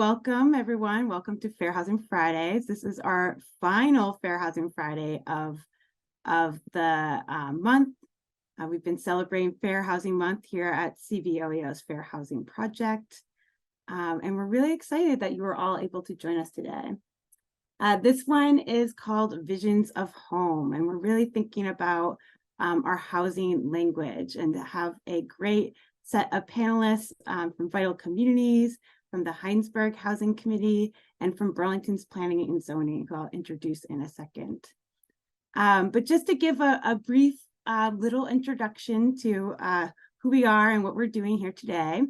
welcome everyone. Welcome to Fair Housing Fridays. This is our final Fair Housing Friday of the month. We've been celebrating Fair Housing Month here at CVOEO's Fair Housing Project. And we're really excited that you were all able to join us today. This one is called Visions of Home, and we're really thinking about our housing language, and to have a great set of panelists from Vital Communities, from the Hinesburg Housing Committee, and from Burlington's Planning and Zoning, who I'll introduce in a second. But just to give a brief little introduction to who we are and what we're doing here today.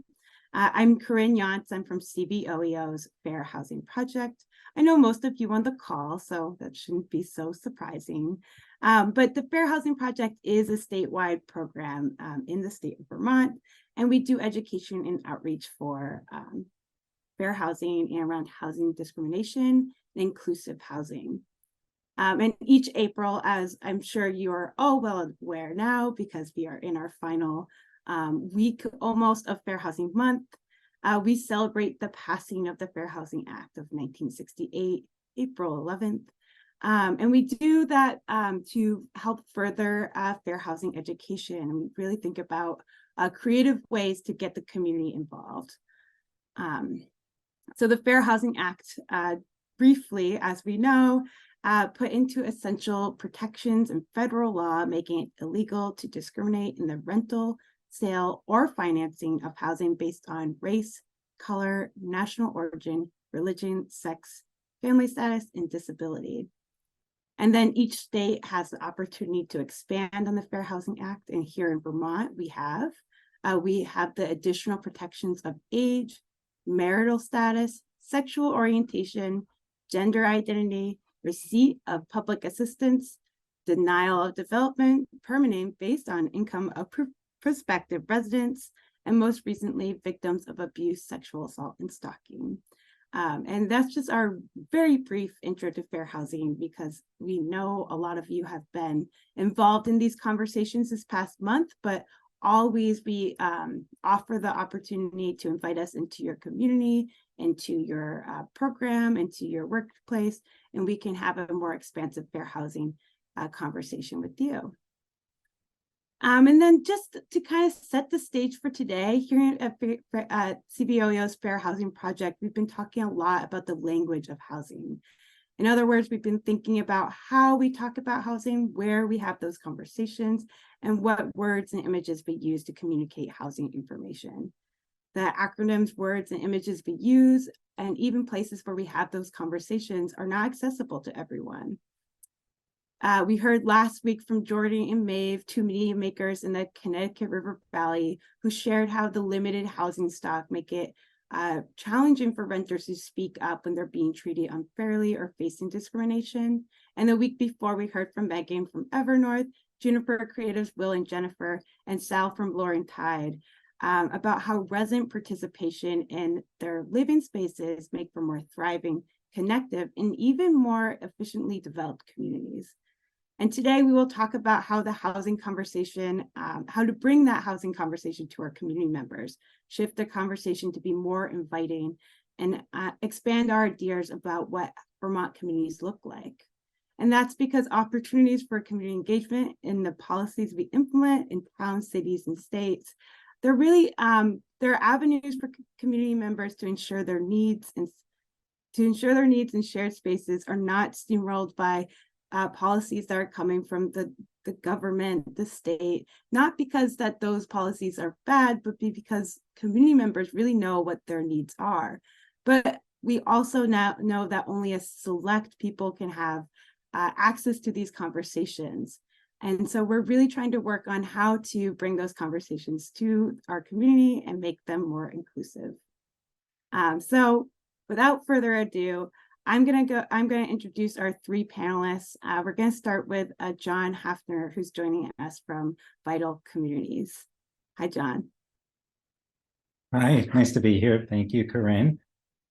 I'm Corinne Yantz. I'm from CVOEO's Fair Housing Project. I know most of you on the call, so that shouldn't be so surprising. But the Fair Housing Project is a statewide program in the state of Vermont, and we do education and outreach for fair housing and around housing discrimination and inclusive housing. And each April, as I'm sure you're all well aware now, because we are in our final week almost of Fair Housing Month, we celebrate the passing of the Fair Housing Act of 1968, April 11th. And we do that to help further fair housing education. And we really think about creative ways to get the community involved. So the Fair Housing Act, briefly, as we know, put into essential protections in federal law, making it illegal to discriminate in the rental, sale, or financing of housing based on race, color, national origin, religion, sex, family status, and disability. And then each state has the opportunity to expand on the Fair Housing Act. And here in Vermont, we have the additional protections of age, marital status, sexual orientation, gender identity, receipt of public assistance, denial of development, permanent based on income of prospective residents, and most recently, victims of abuse, sexual assault, and stalking. And that's just our very brief intro to fair housing, because we know a lot of you have been involved in these conversations this past month, but always we offer the opportunity to invite us into your community, into your program, into your workplace, and we can have a more expansive fair housing conversation with you. And then just to kind of set the stage for today, here at CVOEO's Fair Housing Project, we've been talking a lot about the language of housing. In other words, we've been thinking about how we talk about housing, where we have those conversations, and what words and images we use to communicate housing information. The acronyms, words, and images we use, and even places where we have those conversations, are not accessible to everyone. We heard last week from Jordan and Maeve, two media makers in the Connecticut River Valley, who shared how the limited housing stock make it challenging for renters to speak up when they're being treated unfairly or facing discrimination. And the week before, we heard from Megan from Evernorth, Juniper Creatives Will and Jennifer, and Sal from Lauren Tide about how resident participation in their living spaces make for more thriving, connective, and even more efficiently developed communities. And today we will talk about how the housing conversation, how to bring that housing conversation to our community members, shift the conversation to be more inviting, and expand our ideas about what Vermont communities look like. And that's because opportunities for community engagement in the policies we implement in towns, cities, and states, they're really, they're avenues for community members to ensure their needs and shared spaces are not steamrolled by policies that are coming from the government, the state, not because that those policies are bad, but because community members really know what their needs are. But we also now know that only a select people can have access to these conversations. And so we're really trying to work on how to bring those conversations to our community and make them more inclusive. So without further ado, I'm going to introduce our three panelists. We're going to start with John Hafner, who's joining us from Vital Communities. Hi, John. Hi, nice to be here. Thank you, Corinne.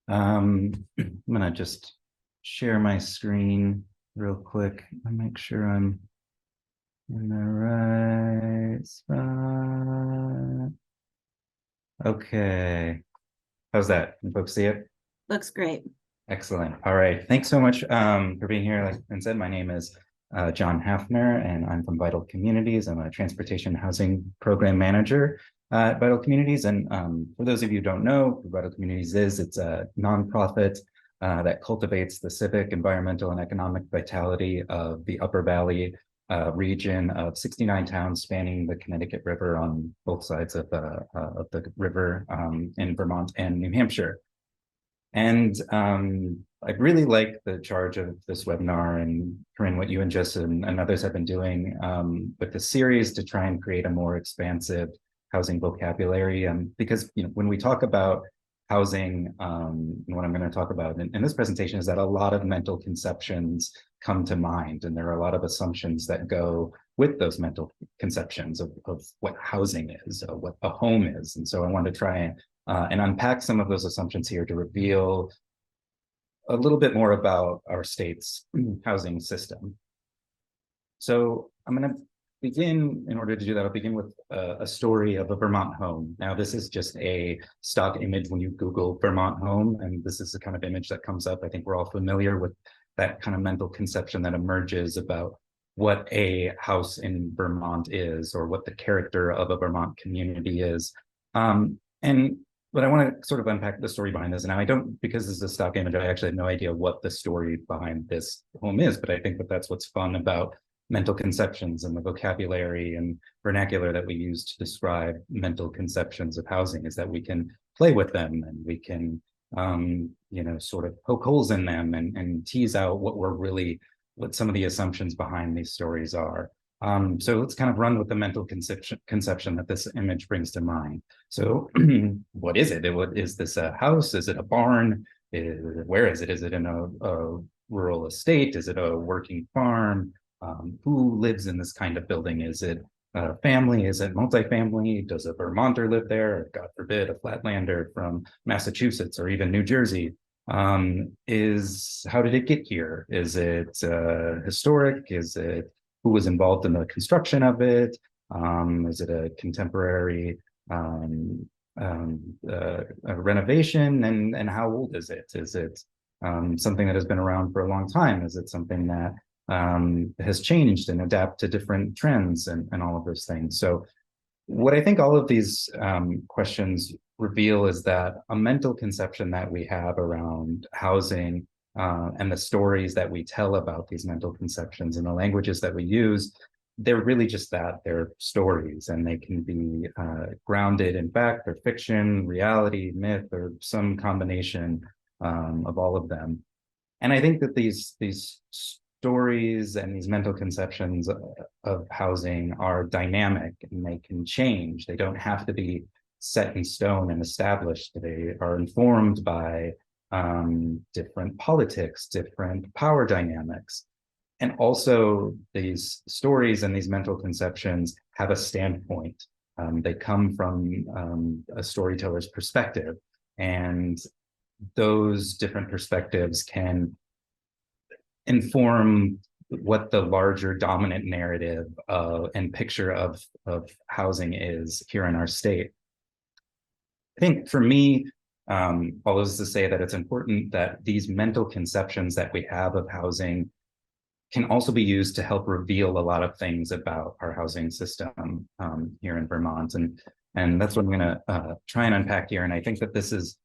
I'm going to just share my screen real quick and make sure I'm in the right spot. Okay. How's that? Can folks see it? Looks great. Excellent. All right. Thanks so much for being here. Like I said, my name is John Hafner, and I'm from Vital Communities. I'm a transportation housing program manager at Vital Communities. And for those of you who don't know who Vital Communities is, it's a nonprofit that cultivates the civic, environmental, and economic vitality of the Upper Valley region of 69 towns spanning the Connecticut River on both sides of the river in Vermont and New Hampshire. And I really like the charge of this webinar, and Corinne, what you and Justin and others have been doing with the series to try and create a more expansive housing vocabulary. Because when we talk about housing, and what I'm going to talk about in this presentation is that a lot of mental conceptions come to mind, and there are a lot of assumptions that go with those mental conceptions of what housing is, what a home is. And so I want to try and unpack some of those assumptions here to reveal a little bit more about our state's housing system. So I'm going to begin, in order to do that, I'll begin with a story of a Vermont home. Now, this is just a stock image when you Google Vermont home, and this is the kind of image that comes up. I think we're all familiar with that kind of mental conception that emerges about what a house in Vermont is, or what the character of a Vermont community is. But I want to sort of unpack the story behind this. Now, I don't, because this is a stock image, I actually have no idea what the story behind this home is, but I think that that's what's fun about mental conceptions and the vocabulary and vernacular that we use to describe mental conceptions of housing, is that we can play with them, and we can, sort of poke holes in them and tease out what some of the assumptions behind these stories are. So let's kind of run with the mental conception that this image brings to mind. So what is it? Is this a house? Is it a barn? Where is it? Is it in a rural estate? Is it a working farm? Who lives in this kind of building? Is it a family? Is it multifamily? Does a Vermonter live there? Or, God forbid, a Flatlander from Massachusetts or even New Jersey? How did it get here? Is it historic? Is it who was involved in the construction of it? Is it a contemporary renovation? And how old is it? Is it something that has been around for a long time? Is it something that has changed and adapt to different trends and all of those things? So what I think all of these questions reveal is that a mental conception that we have around housing and the stories that we tell about these mental conceptions and the languages that we use, they're really just that. They're stories, and they can be grounded in fact or fiction, reality, myth, or some combination of all of them. And I think that these stories and these mental conceptions of housing are dynamic, and they can change. They don't have to be set in stone and established. They are informed by different politics, different power dynamics. And also these stories and these mental conceptions have a standpoint. They come from a storyteller's perspective, and those different perspectives can inform what the larger dominant narrative and picture of housing is here in our state. I think for me, all this is to say that it's important that these mental conceptions that we have of housing can also be used to help reveal a lot of things about our housing system here in Vermont. And that's what I'm going to try and unpack here. And I think that this is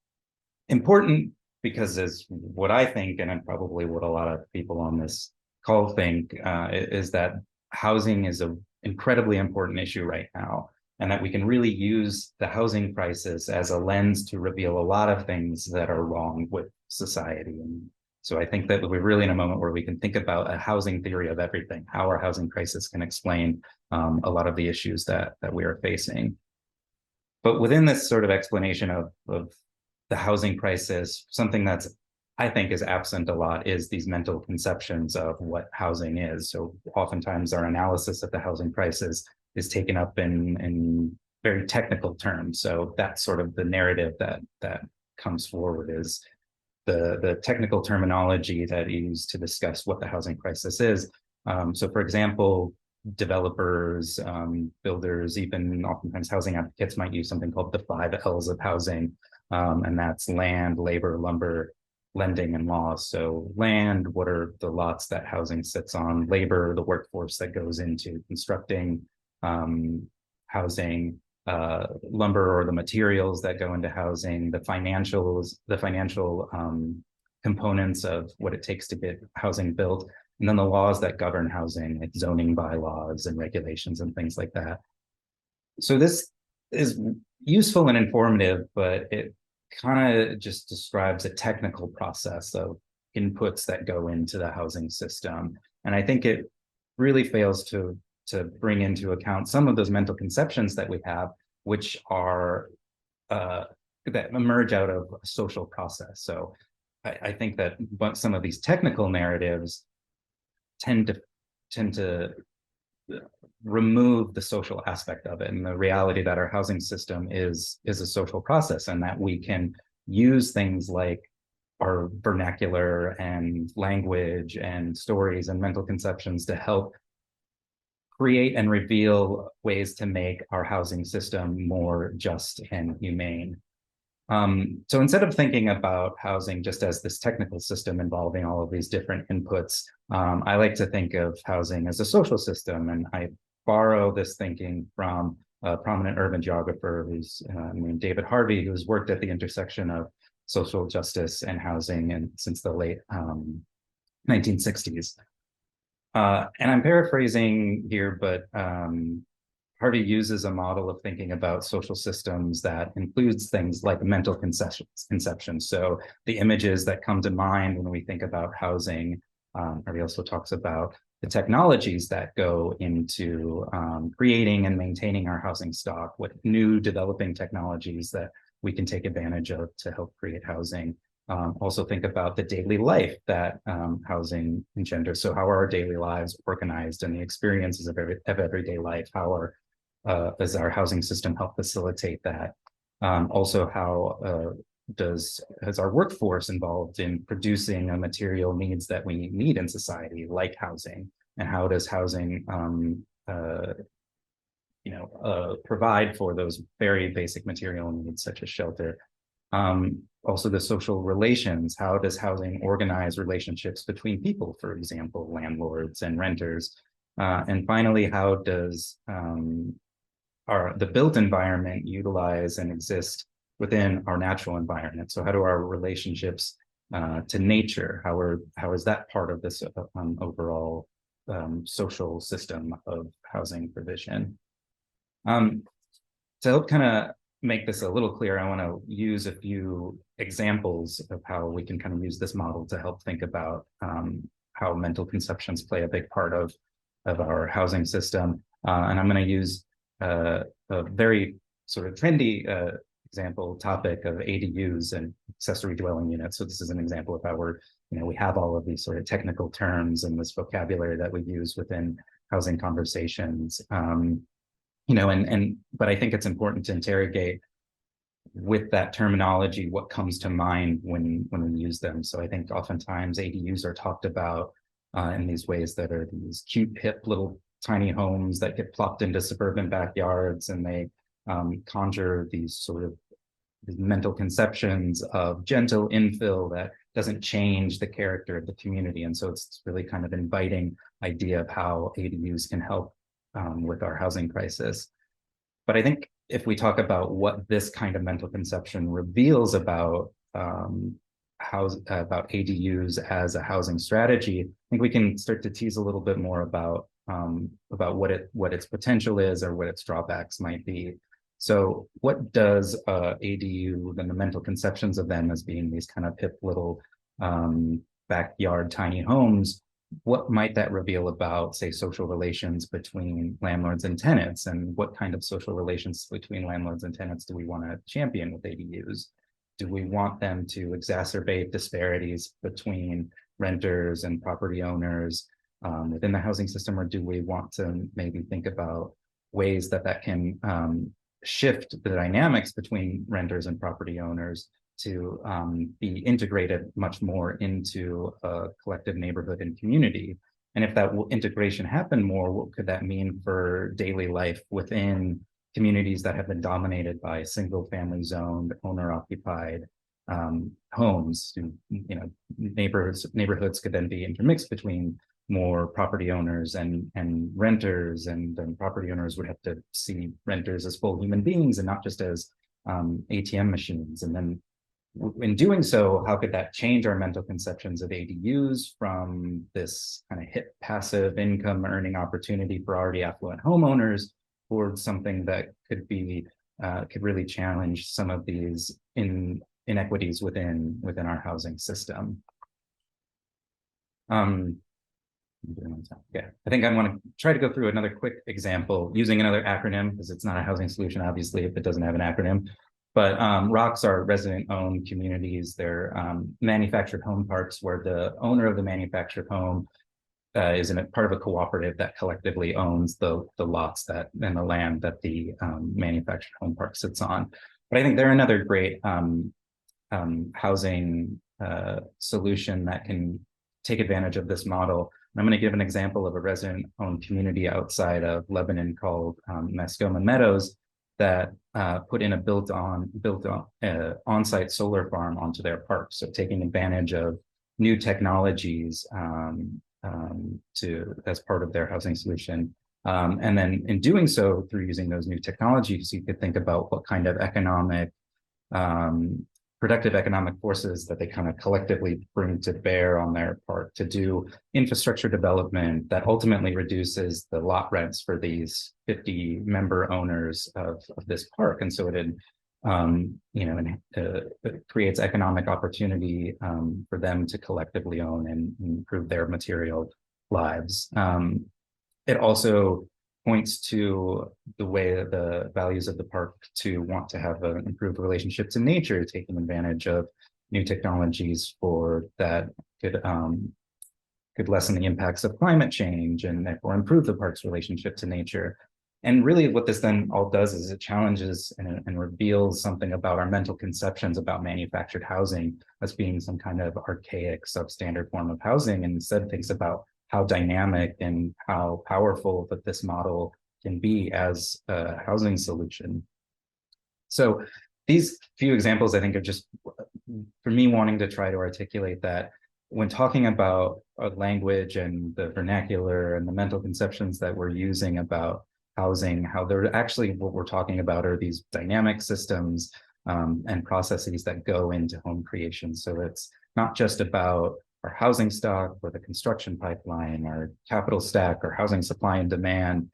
important because, as what I think, and probably what a lot of people on this call think, is that housing is an incredibly important issue right now, and that we can really use the housing crisis as a lens to reveal a lot of things that are wrong with society. And so I think that we're really in a moment where we can think about a housing theory of everything, how our housing crisis can explain a lot of the issues that we are facing. But within this sort of explanation of the housing crisis, something that's, I think, is absent a lot is these mental conceptions of what housing is. So oftentimes our analysis of the housing crisis is taken up in very technical terms. So that's sort of the narrative that comes forward, is the technical terminology that is used to discuss what the housing crisis is. So for example, developers, builders, even oftentimes housing advocates might use something called the 5 L's of housing. And that's land, labor, lumber, lending, and laws. So land, what are the lots that housing sits on? Labor, the workforce that goes into constructing housing, lumber, or the materials that go into housing, the financial components of what it takes to get housing built, and then the laws that govern housing, like zoning bylaws and regulations and things like that. So this is useful and informative, but it kind of just describes a technical process of inputs that go into the housing system. And I think it really fails to bring into account some of those mental conceptions that we have, which are that emerge out of a social process. So I think that some of these technical narratives tend to remove the social aspect of it, and the reality that our housing system is a social process, and that we can use things like our vernacular and language and stories and mental conceptions to help create and reveal ways to make our housing system more just and humane. So instead of thinking about housing just as this technical system involving all of these different inputs, I like to think of housing as a social system. And I borrow this thinking from a prominent urban geographer who's named David Harvey, who's worked at the intersection of social justice and housing and since the late 1960s. And I'm paraphrasing here, but Harvey uses a model of thinking about social systems that includes things like mental conception. So the images that come to mind when we think about housing. Harvey also talks about the technologies that go into creating and maintaining our housing stock, what new developing technologies that we can take advantage of to help create housing. Also think about the daily life that housing engenders. So how are our daily lives organized and the experiences of everyday life? How does our housing system help facilitate that? Also, how is our workforce involved in producing the material needs that we need in society, like housing? And how does housing provide for those very basic material needs, such as shelter? Also the social relations. How does housing organize relationships between people, for example, landlords and renters? And finally, how does the built environment utilize and exist within our natural environment? So how do our relationships to nature, how is that part of this overall social system of housing provision? To help kind of make this a little clearer, I want to use a few examples of how we can kind of use this model to help think about how mental conceptions play a big part of our housing system. And I'm going to use a very sort of trendy topic of ADUs and accessory dwelling units. So this is an example of how we have all of these sort of technical terms and this vocabulary that we use within housing conversations. But I think it's important to interrogate with that terminology what comes to mind when we use them. So I think oftentimes ADUs are talked about in these ways that are these cute, hip little tiny homes that get plopped into suburban backyards, and they conjure these sort of mental conceptions of gentle infill that doesn't change the character of the community. And so it's really kind of inviting idea of how ADUs can help with our housing crisis. But I think if we talk about what this kind of mental conception reveals about about ADUs as a housing strategy, I think we can start to tease a little bit more about what its potential is or what its drawbacks might be. So what does ADU and the mental conceptions of them as being these kind of hip little backyard tiny homes, what might that reveal about, say, social relations between landlords and tenants? And what kind of social relations between landlords and tenants do we want to champion with ADUs? Do we want them to exacerbate disparities between renters and property owners within the housing system? Or do we want to maybe think about ways that can shift the dynamics between renters and property owners to be integrated much more into a collective neighborhood and community? And if that integration happened more, what could that mean for daily life within communities that have been dominated by single family zoned, owner occupied homes. Neighborhoods could then be intermixed between more property owners and renters, and then property owners would have to see renters as full human beings and not just as ATM machines. And then in doing so, how could that change our mental conceptions of ADUs from this kind of hip passive income earning opportunity for already affluent homeowners towards something that could be could really challenge some of these inequities within our housing system. Yeah, I think I want to try to go through another quick example using another acronym, because it's not a housing solution, obviously, if it doesn't have an acronym. But ROCs are resident-owned communities. They're manufactured home parks where the owner of the manufactured home is in a part of a cooperative that collectively owns the lots and the land that the manufactured home park sits on. But I think they're another great housing solution that can take advantage of this model. And I'm going to give an example of a resident-owned community outside of Lebanon called Mascoma Meadows that put in a on-site solar farm onto their park. So taking advantage of new technologies as part of their housing solution. And then in doing so, through using those new technologies, you could think about what kind of productive economic forces that they kind of collectively bring to bear on their part to do infrastructure development that ultimately reduces the lot rents for these 50 member owners of this park. And so it creates economic opportunity for them to collectively own and improve their material lives. It also points to the way that the values of the park to want to have an improved relationship to nature, taking advantage of new technologies for that could lessen the impacts of climate change and therefore improve the park's relationship to nature. And really what this then all does is it challenges and reveals something about our mental conceptions about manufactured housing as being some kind of archaic substandard form of housing, and instead thinks about how dynamic and how powerful that this model can be as a housing solution. So these few examples, I think, are just for me wanting to try to articulate that when talking about language and the vernacular and the mental conceptions that we're using about housing, how they're actually what we're talking about are these dynamic systems and processes that go into home creation. So it's not just about our housing stock or the construction pipeline or capital stack or housing supply and demand.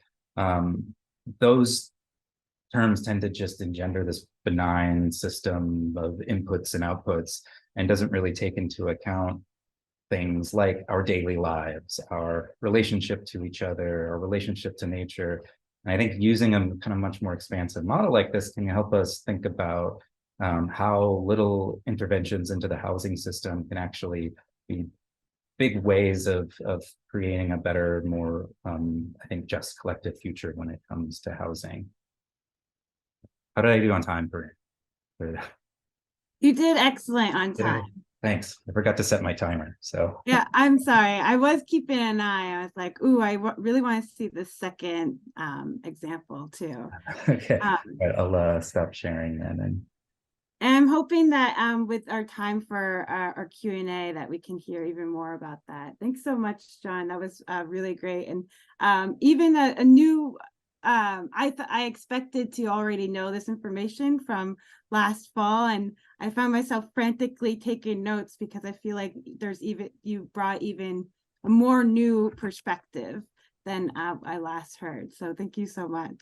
Those terms tend to just engender this benign system of inputs and outputs and doesn't really take into account things like our daily lives, our relationship to each other, our relationship to nature. And I think using a kind of much more expansive model like this can help us think about how little interventions into the housing system can actually be big ways of creating a better, more, I think, just collective future when it comes to housing. How did I do on time for You did excellent on time. Thanks. I forgot to set my timer. So yeah, I'm sorry. I was keeping an eye. I was like, ooh, I really want to see the second example too. okay, I'll stop sharing then. And I'm hoping that with our time for our Q&A that we can hear even more about that. Thanks so much, John. That was really great. And even a new, I expected to already know this information from last fall, and I found myself frantically taking notes because I feel like you brought even a more new perspective than I last heard. So thank you so much.